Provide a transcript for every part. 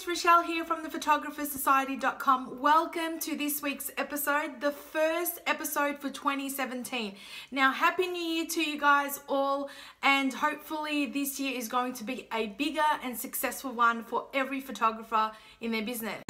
it's Rochelle here from thephotographersociety.com. Welcome to this week's episode, the first episode for 2017. Now, Happy New Year to you guys all, and hopefully this year is going to be a bigger and successful one for every photographer in their business.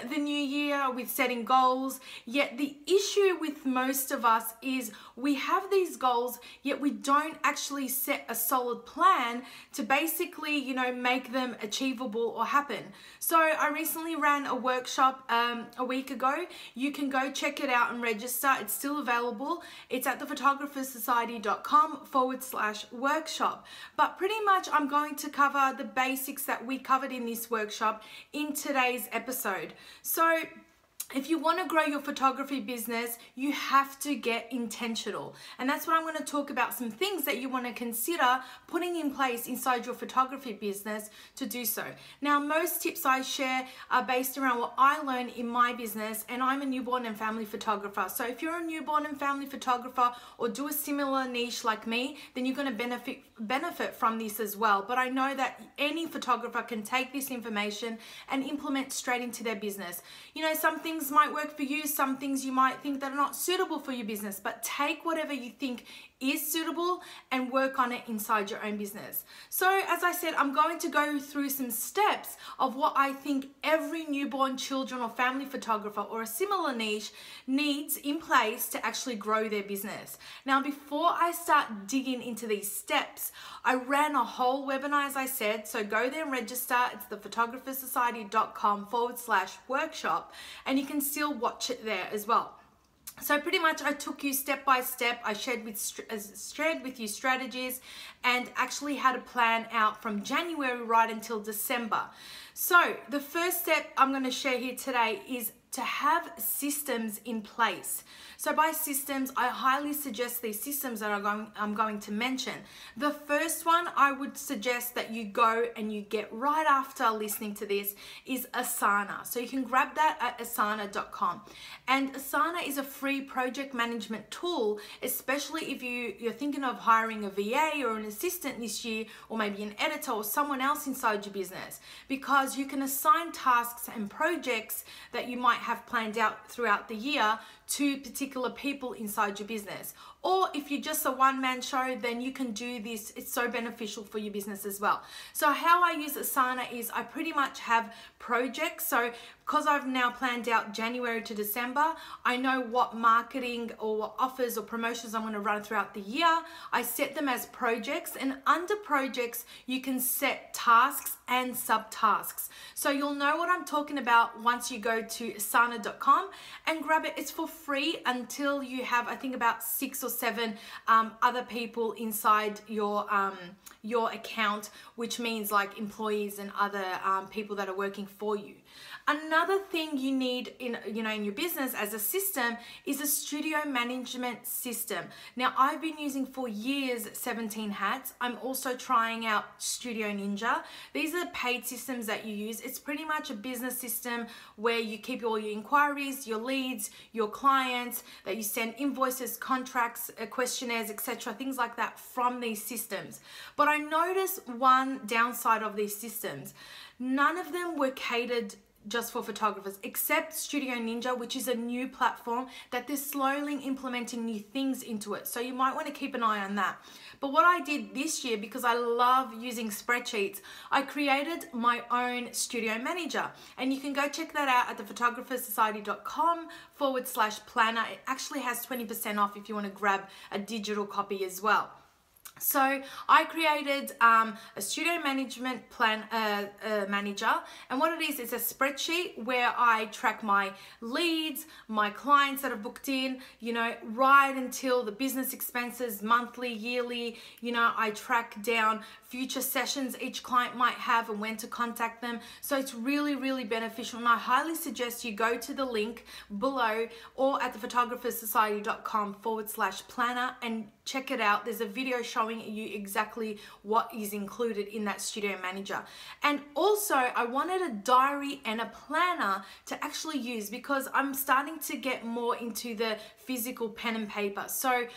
The new year with setting goals, yet the issue with most of us is we have these goals, yet we don't actually set a solid plan to basically, make them achievable or happen. So I recently ran a workshop a week ago. You can go check it out and register. It's still available. It's at thephotographersociety.com/workshop. But pretty much I'm going to cover the basics that we covered in this workshop in today's episode. So if you want to grow your photography business, you have to get intentional. And that's what I'm going to talk about, some things that you want to consider putting in place inside your photography business to do so. Now, most tips I share are based around what I learned in my business, and I'm a newborn and family photographer. So if you're a newborn and family photographer or do a similar niche like me, then you're going to benefit from this as well. But I know that any photographer can take this information and implement straight into their business. Some things might work for you, some things you might think that are not suitable for your business, but take whatever you think is suitable and work on it inside your own business. So as I said, I'm going to go through some steps of what I think every newborn children or family photographer or a similar niche needs in place to actually grow their business. Now, before I start digging into these steps, I ran a whole webinar, as I said, so go there and register. It's thephotographersociety.com/workshop, and you can still watch it there as well. So pretty much I took you step by step. I shared with you strategies and actually had a plan out from January right until December. So the first step I'm going to share here today is to have systems in place. So by systems, I highly suggest these systems that I'm going to mention. The first one I would suggest that you go and you get right after listening to this is Asana. So you can grab that at asana.com. And Asana is a free project management tool, especially if you're thinking of hiring a VA or an assistant this year, or maybe an editor or someone else inside your business, because you can assign tasks and projects that you might have planned out throughout the year to particular people inside your business. Or if you're just a one-man show, then you can do this. It's so beneficial for your business as well. So how I use Asana is I pretty much have projects. So because I've now planned out January to December, I know what marketing or what offers or promotions I'm going to run throughout the year. I set them as projects, and under projects, you can set tasks and subtasks. So you'll know what I'm talking about once you go to asana.com and grab it. It's for free until you have, I think, about 6 or 7 other people inside your account, which means like employees and other people that are working for you. Another thing you need in your business as a system is a studio management system. Now, I've been using for years 17 Hats. I'm also trying out Studio Ninja. These are paid systems that you use. It's pretty much a business system where you keep all your inquiries, your leads, your clients, that you send invoices, contracts, questionnaires, etc., things like that from these systems. But I noticed one downside of these systems. None of them were catered just for photographers, except Studio Ninja, which is a new platform that they're slowly implementing new things into it. So you might want to keep an eye on that. But what I did this year, because I love using spreadsheets, I created my own studio manager. And you can go check that out at thephotographersociety.com/planner. It actually has 20% off if you want to grab a digital copy as well. So I created a studio management plan manager, and what it is a spreadsheet where I track my leads, my clients that have booked in, right until the business expenses, monthly, yearly. I track down future sessions each client might have and when to contact them. So it's really, really beneficial, and I highly suggest you go to the link below or at thephotographers.society.com/planner and check it out. There's a video showing you exactly what is included in that Studio Manager. And also I wanted a diary and a planner to actually use, because I'm starting to get more into the physical pen and paper. So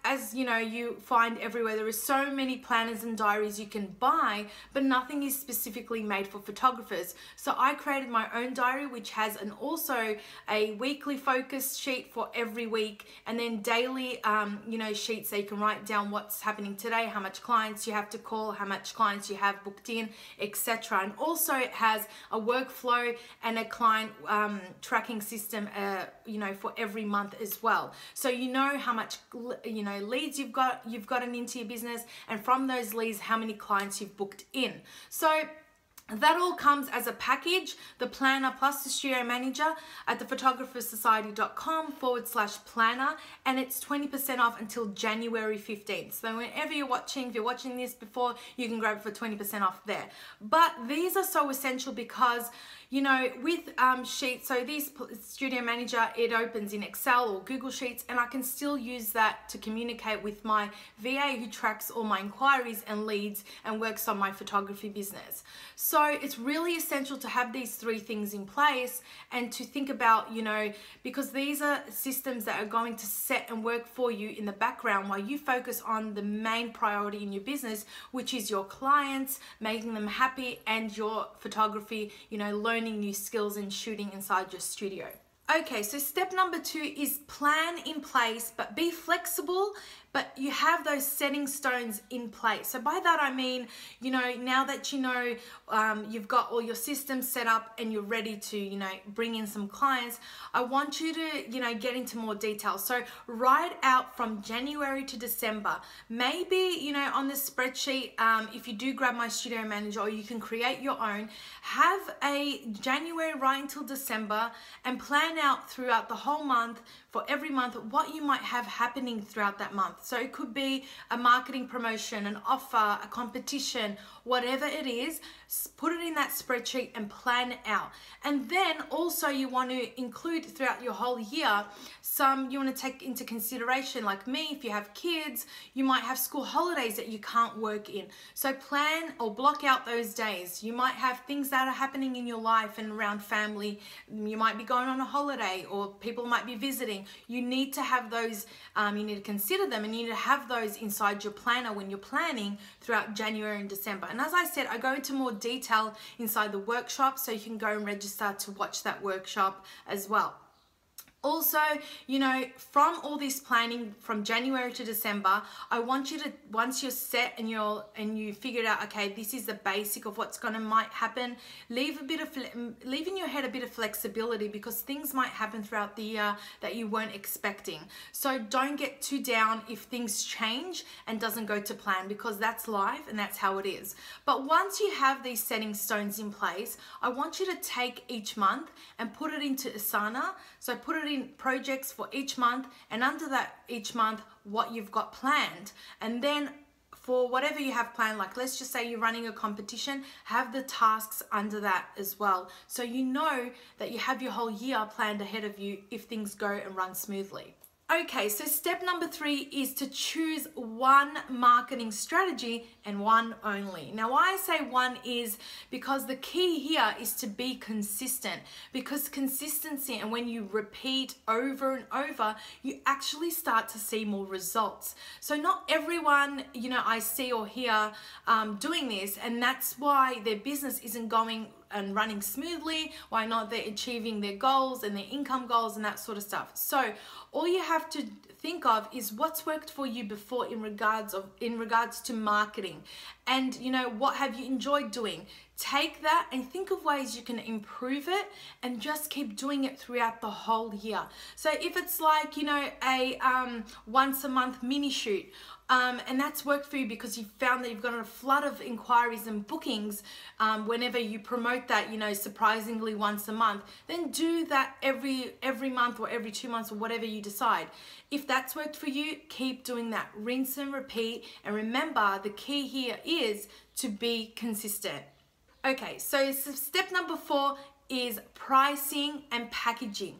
as you know, you find everywhere there are so many planners and diaries you can buy, but nothing is specifically made for photographers. So I created my own diary, which has also a weekly focus sheet for every week, and then daily sheets so you can write down what's happening today, how much clients you have to call, how much clients you have booked in, etc. And also it has a workflow and a client tracking system for every month as well, so you know how much leads you've gotten into your business, and from those leads how many clients you've booked in. So that all comes as a package, the planner plus the Studio Manager, at thephotographers.society.com/planner, and it's 20% off until January 15th. So whenever you're watching, if you're watching this before, you can grab it for 20% off there. But these are so essential because with Sheets, so these Studio Manager, it opens in Excel or Google Sheets, and I can still use that to communicate with my VA who tracks all my inquiries and leads and works on my photography business. So it's really essential to have these three things in place and to think about, because these are systems that are going to set and work for you in the background while you focus on the main priority in your business, which is your clients, making them happy, and your photography, learning new skills and shooting inside your studio. Okay, so step number 2 is plan in place, but be flexible, but you have those setting stones in place. So by that I mean, now that you've got all your systems set up and you're ready to, bring in some clients, I want you to, get into more detail. So write out from January to December. Maybe, on this spreadsheet, if you do grab my Studio Manager, or you can create your own, have a January right until December and plan out throughout the whole month, for every month, what you might have happening throughout that month. So it could be a marketing promotion, an offer, a competition, whatever it is, put it in that spreadsheet and plan it out. And then also you want to include throughout your whole year you want to take into consideration, like me, if you have kids, you might have school holidays that you can't work in. So plan or block out those days. You might have things that are happening in your life and around family. You might be going on a holiday, or people might be visiting. You need to have those, you need to consider them, and you need to have those inside your planner when you're planning throughout January and December. And as I said, I go into more detail inside the workshop, so you can go and register to watch that workshop as well. Also, from all this planning from January to December, I want you to, once you're set and you figured out, okay, this is the basic of what's might happen, leave in your head a bit of flexibility, because things might happen throughout the year that you weren't expecting. So don't get too down if things change and doesn't go to plan, because that's life and that's how it is. But once you have these setting stones in place, I want you to take each month and put it into Asana. So put it in projects for each month, and under that each month what you've got planned. And then for whatever you have planned, like let's just say you're running a competition, have the tasks under that as well, so you know that you have your whole year planned ahead of you if things go and run smoothly. Okay, so step number 3 is to choose one marketing strategy and one only. Now, why I say one is because the key here is to be consistent, because consistency, and when you repeat over and over, you actually start to see more results. So not everyone, I see or hear doing this, and that's why their business isn't going and running smoothly, why not they're achieving their goals and their income goals and that sort of stuff. So all you have to think of is what's worked for you before in regards to marketing, and what have you enjoyed doing. Take that and think of ways you can improve it, and just keep doing it throughout the whole year. So if it's like a once a month mini shoot, and that's worked for you because you've found that you've got a flood of inquiries and bookings whenever you promote that, you know, surprisingly once a month, then do that every month or every 2 months or whatever you decide. If that's worked for you, keep doing that. Rinse and repeat. And remember, the key here is to be consistent. Okay, so step number 4 is pricing and packaging.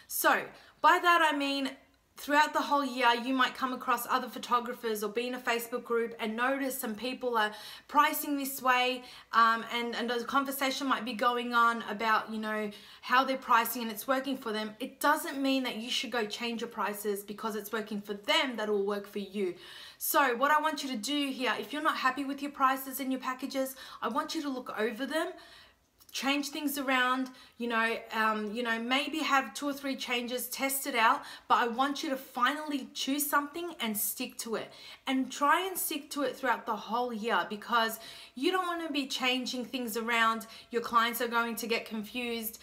So by that I mean, throughout the whole year, you might come across other photographers or be in a Facebook group and notice some people are pricing this way, and a conversation might be going on about, you know, how they're pricing and it's working for them. It doesn't mean that you should go change your prices because it's working for them. That will work for you. So what I want you to do here, if you're not happy with your prices and your packages, I want you to look over them, change things around, you know, maybe have 2 or 3 changes, test it out, but I want you to finally choose something and stick to it, and try and stick to it throughout the whole year, because you don't want to be changing things around. Your clients are going to get confused,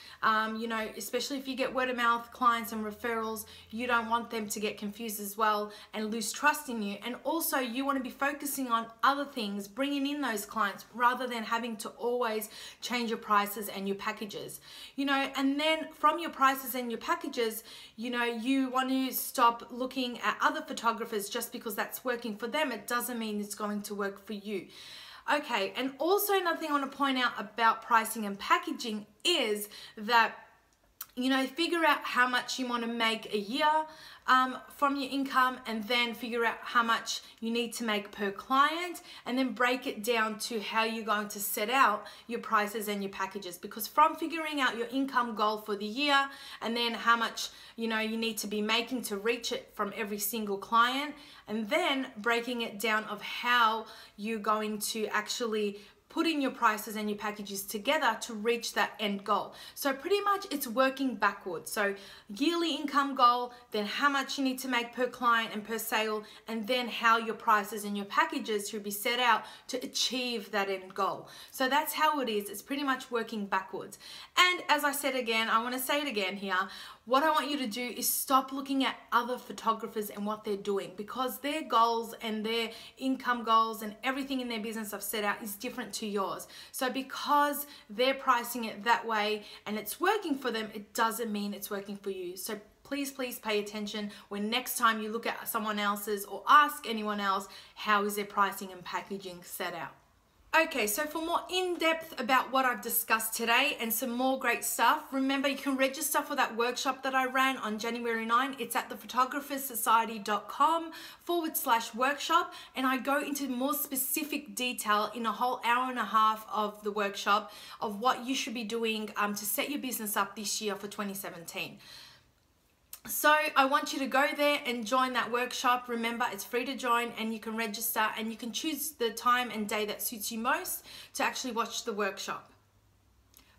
you know, especially if you get word of mouth clients and referrals. You don't want them to get confused as well and lose trust in you. And also you want to be focusing on other things, bringing in those clients rather than having to always change your prices and your packages, you know. And then from your prices and your packages, you know, you want to stop looking at other photographers just because that's working for them. It doesn't mean it's going to work for you. Okay, and also another thing I want to point out about pricing and packaging is that, you know, figure out how much you want to make a year from your income, and then figure out how much you need to make per client, and then break it down to how you're going to set out your prices and your packages. Because from figuring out your income goal for the year, and then how much, you know, you need to be making to reach it from every single client, and then breaking it down of how you're going to actually putting your prices and your packages together to reach that end goal. So pretty much it's working backwards. So yearly income goal, then how much you need to make per client and per sale, and then how your prices and your packages should be set out to achieve that end goal. So that's how it is. It's pretty much working backwards. And as I said again, I want to say it again here, what I want you to do is stop looking at other photographers and what they're doing, because their goals and their income goals and everything in their business I've set out is different to yours. So because they're pricing it that way and it's working for them, it doesn't mean it's working for you. So please pay attention when next time you look at someone else's or ask anyone else, how is their pricing and packaging set out. Okay, so for more in-depth about what I've discussed today and some more great stuff, remember you can register for that workshop that I ran on January 9. It's at thephotographersociety.com/workshop, and I go into more specific detail in a whole hour and a half of the workshop of what you should be doing to set your business up this year for 2017. So I want you to go there and join that workshop. Remember, it's free to join, and you can register, and you can choose the time and day that suits you most to actually watch the workshop.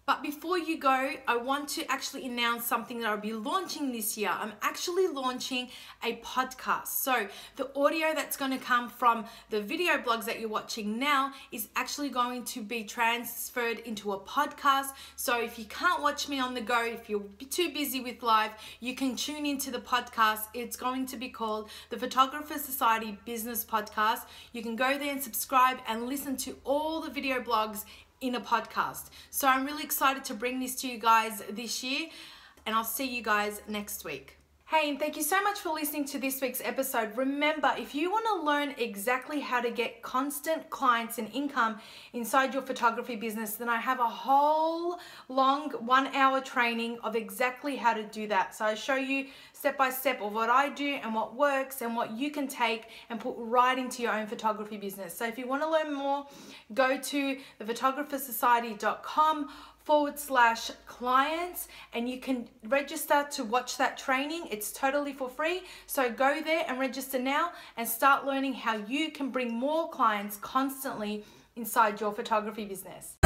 But before you go, I want to actually announce something that I'll be launching this year. I'm actually launching a podcast. So the audio that's going to come from the video blogs that you're watching now is actually going to be transferred into a podcast. So if you can't watch me on the go, if you're too busy with life, you can tune into the podcast. It's going to be called the Photographer Society Business Podcast. You can go there and subscribe and listen to all the video blogs in a podcast. So I'm really excited to bring this to you guys this year, and I'll see you guys next week. Hey, and thank you so much for listening to this week's episode. Remember, if you want to learn exactly how to get constant clients and income inside your photography business, then I have a whole long 1-hour training of exactly how to do that. So I show you step by step of what I do and what works and what you can take and put right into your own photography business. So if you want to learn more, go to thephotographersociety.com/clients, and you can register to watch that training. It's totally for free. So go there and register now and start learning how you can bring more clients constantly inside your photography business.